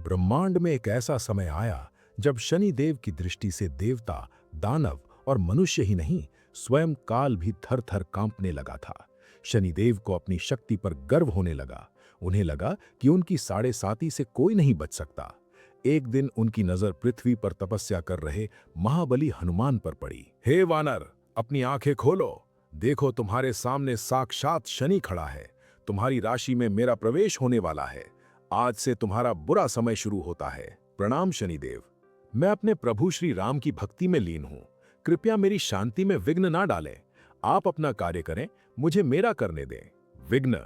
ब्रह्मांड में एक ऐसा समय आया जब शनिदेव की दृष्टि से देवता, दानव और मनुष्य ही नहीं, स्वयं काल भी थर थर कांपने लगा था। शनिदेव को अपनी शक्ति पर गर्व होने लगा। उन्हें लगा कि उनकी साढ़े साती से कोई नहीं बच सकता। एक दिन उनकी नजर पृथ्वी पर तपस्या कर रहे महाबली हनुमान पर पड़ी। हे वानर, अपनी आंखें खोलो। देखो, तुम्हारे सामने साक्षात शनि खड़ा है। तुम्हारी राशि में मेरा प्रवेश होने वाला है। आज से तुम्हारा बुरा समय शुरू होता है। प्रणाम शनिदेव। मैं अपने प्रभु श्री राम की भक्ति में लीन हूं। कृपया मेरी शांति में विघ्न ना डालें। आप अपना कार्य करें, मुझे मेरा करने दें। विघ्न?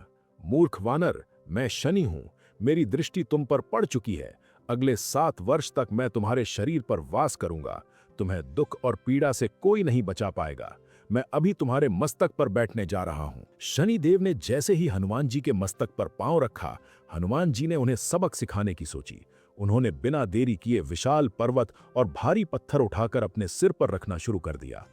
मूर्ख वानर, मैं शनि हूं। मेरी दृष्टि तुम पर पड़ चुकी है। अगले 7 वर्ष तक मैं तुम्हारे शरीर पर वास करूंगा। तुम्हें दुख और पीड़ा से कोई नहीं बचा पाएगा। मैं अभी तुम्हारे मस्तक पर बैठने जा रहा हूं। शनिदेव ने जैसे ही हनुमान जी के मस्तक पर पांव रखा, हनुमान जी ने उन्हें सबक सिखाने की सोची। उन्होंने बिना देरी किए विशाल पर्वत और भारी पत्थर उठाकर अपने सिर पर रखना शुरू कर दिया।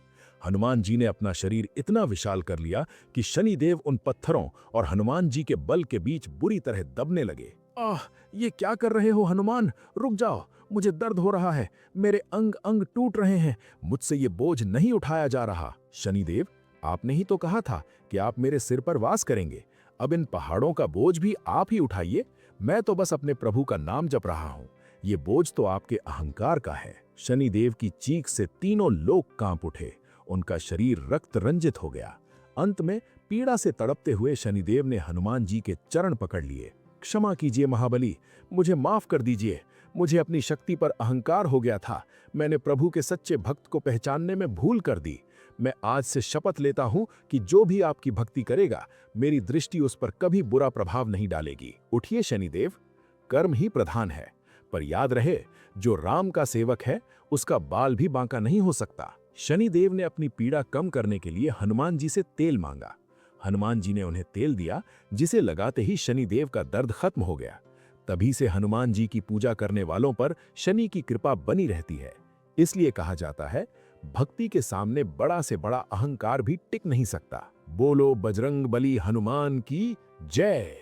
हनुमान जी ने अपना शरीर इतना विशाल कर लिया कि शनिदेव उन पत्थरों और हनुमान जी के बल के बीच बुरी तरह दबने लगे। आह, ये क्या कर रहे हो हनुमान? रुक जाओ, मुझे दर्द हो रहा है। मेरे अंग अंग टूट रहे हैं। मुझसे ये बोझ नहीं उठाया जा रहा। शनिदेव, आपने ही तो कहा था कि आप मेरे सिर पर वास करेंगे। अब इन पहाड़ों का बोझ भी आप ही उठाइए। मैं तो बस अपने प्रभु का नाम जप रहा हूं। ये बोझ तो आपके अहंकार का है। शनिदेव की चीख से तीनों लोग कांप उठे। उनका शरीर रक्त रंजित हो गया। अंत में पीड़ा से तड़पते हुए शनिदेव ने हनुमान जी के चरण पकड़ लिए। क्षमा कीजिए महाबली, मुझे माफ कर दीजिए। मुझे अपनी शक्ति पर अहंकार हो गया था। मैंने प्रभु के सच्चे भक्त को पहचानने में भूल कर दी। मैं आज से शपथ लेता हूं कि जो भी आपकी भक्ति करेगा, मेरी दृष्टि उस पर कभी बुरा प्रभाव नहीं डालेगी। उठिए शनिदेव, कर्म ही प्रधान है। पर याद रहे, जो राम का सेवक है, उसका बाल भी बांका नहीं हो सकता। शनिदेव ने अपनी पीड़ा कम करने के लिए हनुमान जी से तेल मांगा। हनुमान जी ने उन्हें तेल दिया, जिसे लगाते ही शनिदेव का दर्द खत्म हो गया। तभी से हनुमान जी की पूजा करने वालों पर शनि की कृपा बनी रहती है। इसलिए कहा जाता है, भक्ति के सामने बड़ा से बड़ा अहंकार भी टिक नहीं सकता। बोलो बजरंग बली हनुमान की जय।